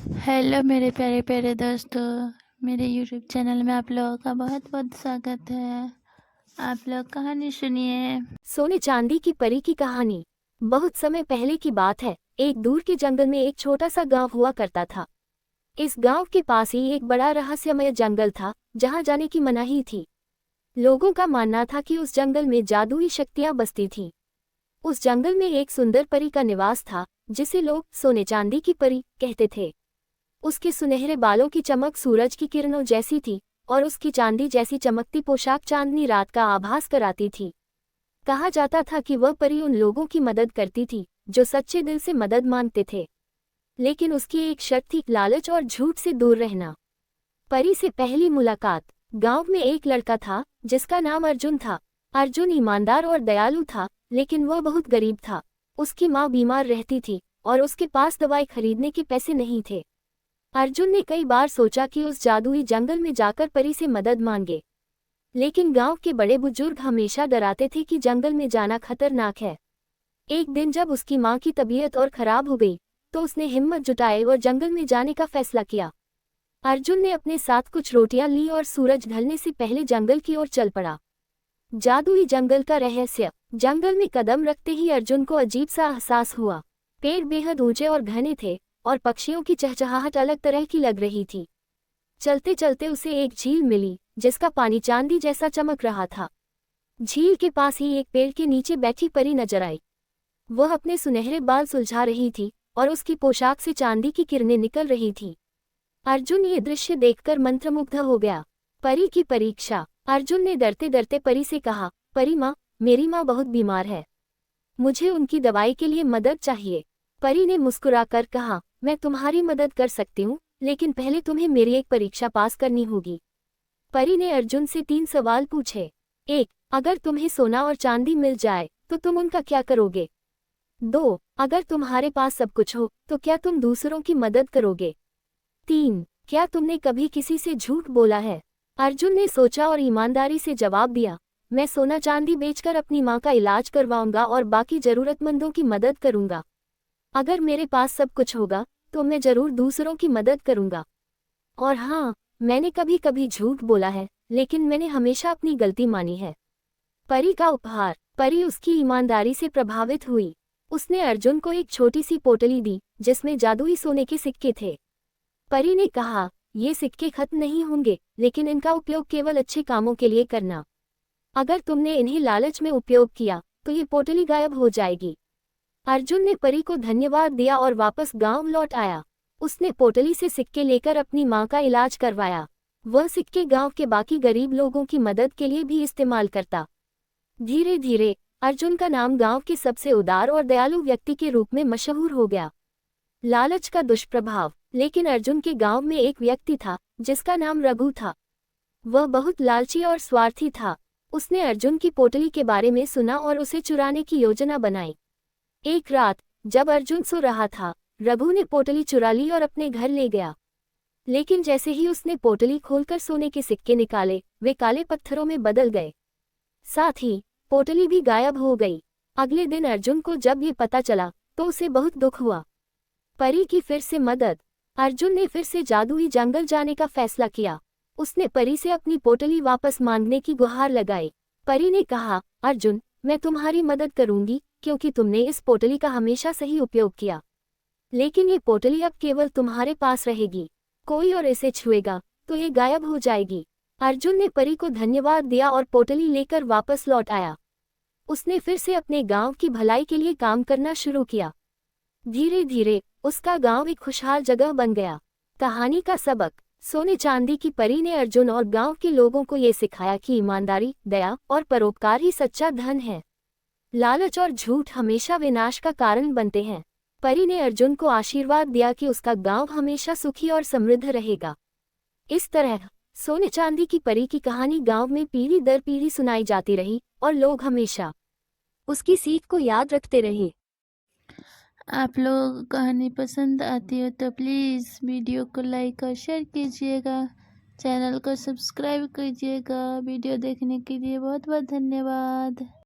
Hello मेरे प्यारे प्यारे दोस्तों, मेरे यूट्यूब चैनल में आप लोगों का बहुत बहुत स्वागत है। आप लोग कहानी सुनिए। सोने चांदी की परी की कहानी। बहुत समय पहले की बात है। एक दूर के जंगल में एक छोटा सा गांव हुआ करता था। इस गांव के पास ही एक बड़ा रहस्यमय जंगल था, जहां जाने की मनाही थी। लोगों का मानना था कि उस जंगल में जादुई शक्तियां बसती थीं। उस जंगल में एक सुंदर परी का निवास था, जिसे लोग सोने चांदी की परी कहते थे। उसके सुनहरे बालों की चमक सूरज की किरणों जैसी थी, और उसकी चांदी जैसी चमकती पोशाक चांदनी रात का आभास कराती थी। कहा जाता था कि वह परी उन लोगों की मदद करती थी जो सच्चे दिल से मदद मांगते थे। लेकिन उसकी एक शर्त थी, लालच और झूठ से दूर रहना। परी से पहली मुलाकात। गांव में एक लड़का था जिसका नाम अर्जुन था। अर्जुन ईमानदार और दयालु था, लेकिन वह बहुत गरीब था। उसकी माँ बीमार रहती थी और उसके पास दवाई खरीदने के पैसे नहीं थे। अर्जुन ने कई बार सोचा कि उस जादुई जंगल में जाकर परी से मदद मांगे, लेकिन गांव के बड़े बुजुर्ग हमेशा डराते थे कि जंगल में जाना खतरनाक है। एक दिन जब उसकी मां की तबीयत और खराब हो गई, तो उसने हिम्मत जुटाई और जंगल में जाने का फैसला किया। अर्जुन ने अपने साथ कुछ रोटियां ली और सूरज ढलने से पहले जंगल की ओर चल पड़ा। जादुई जंगल का रहस्य। जंगल में कदम रखते ही अर्जुन को अजीब सा एहसास हुआ। पेड़ बेहद ऊंचे और घने थे, और पक्षियों की चहचहाहट अलग तरह की लग रही थी। चलते चलते उसे एक झील मिली, जिसका पानी चांदी जैसा चमक रहा था। झील के पास ही एक पेड़ के नीचे बैठी परी नजर आई। वह अपने सुनहरे बाल सुलझा रही थी, और उसकी पोशाक से चांदी की किरणें निकल रही थी। अर्जुन ये दृश्य देखकर मंत्रमुग्ध हो गया। परी की परीक्षा। अर्जुन ने डरते डरते परी से कहा, परी माँ, मेरी माँ बहुत बीमार है। मुझे उनकी दवाई के लिए मदद चाहिए। परी ने मुस्कुराकर कहा, मैं तुम्हारी मदद कर सकती हूँ, लेकिन पहले तुम्हें मेरी एक परीक्षा पास करनी होगी। परी ने अर्जुन से 3 सवाल पूछे। 1. अगर तुम्हें सोना और चांदी मिल जाए तो तुम उनका क्या करोगे? 2. अगर तुम्हारे पास सब कुछ हो तो क्या तुम दूसरों की मदद करोगे? 3. क्या तुमने कभी किसी से झूठ बोला है? अर्जुन ने सोचा और ईमानदारी से जवाब दिया, मैं सोना चांदी बेचकर अपनी माँ का इलाज करवाऊंगा और बाकी जरूरतमंदों की मदद करूंगा। अगर मेरे पास सब कुछ होगा तो मैं जरूर दूसरों की मदद करूंगा। और हाँ, मैंने कभी कभी झूठ बोला है, लेकिन मैंने हमेशा अपनी गलती मानी है। परी का उपहार। परी उसकी ईमानदारी से प्रभावित हुई। उसने अर्जुन को एक छोटी सी पोटली दी, जिसमें जादुई सोने के सिक्के थे। परी ने कहा, ये सिक्के खत्म नहीं होंगे, लेकिन इनका उपयोग केवल अच्छे कामों के लिए करना। अगर तुमने इन्हें लालच में उपयोग किया तो ये पोटली गायब हो जाएगी। अर्जुन ने परी को धन्यवाद दिया और वापस गांव लौट आया। उसने पोटली से सिक्के लेकर अपनी मां का इलाज करवाया। वह सिक्के गांव के बाकी गरीब लोगों की मदद के लिए भी इस्तेमाल करता। धीरे धीरे अर्जुन का नाम गांव के सबसे उदार और दयालु व्यक्ति के रूप में मशहूर हो गया। लालच का दुष्प्रभाव। लेकिन अर्जुन के गांव में एक व्यक्ति था जिसका नाम रघु था। वह बहुत लालची और स्वार्थी था। उसने अर्जुन की पोटली के बारे में सुना और उसे चुराने की योजना बनाई। एक रात जब अर्जुन सो रहा था, रघु ने पोटली चुरा ली और अपने घर ले गया। लेकिन जैसे ही उसने पोटली खोलकर सोने के सिक्के निकाले, वे काले पत्थरों में बदल गए। साथ ही पोटली भी गायब हो गई। अगले दिन अर्जुन को जब ये पता चला तो उसे बहुत दुख हुआ। परी की फिर से मदद। अर्जुन ने फिर से जादुई जंगल जाने का फैसला किया। उसने परी से अपनी पोटली वापस मांगने की गुहार लगाई। परी ने कहा, अर्जुन, मैं तुम्हारी मदद करूंगी, क्योंकि तुमने इस पोटली का हमेशा सही उपयोग किया। लेकिन ये पोटली अब केवल तुम्हारे पास रहेगी। कोई और इसे छुएगा तो ये गायब हो जाएगी। अर्जुन ने परी को धन्यवाद दिया और पोटली लेकर वापस लौट आया। उसने फिर से अपने गांव की भलाई के लिए काम करना शुरू किया। धीरे धीरे उसका गांव एक खुशहाल जगह बन गया। कहानी का सबक। सोने चांदी की परी ने अर्जुन और गांव के लोगों को ये सिखाया कि ईमानदारी, दया और परोपकार ही सच्चा धन है। लालच और झूठ हमेशा विनाश का कारण बनते हैं। परी ने अर्जुन को आशीर्वाद दिया कि उसका गांव हमेशा सुखी और समृद्ध रहेगा। इस तरह सोने चांदी की परी की कहानी गांव में पीढ़ी दर पीढ़ी सुनाई जाती रही, और लोग हमेशा उसकी सीख को याद रखते रहे। आप लोगों को कहानी पसंद आती हो तो प्लीज़ वीडियो को लाइक और शेयर कीजिएगा। चैनल को सब्सक्राइब कीजिएगा। वीडियो देखने के लिए बहुत बहुत धन्यवाद।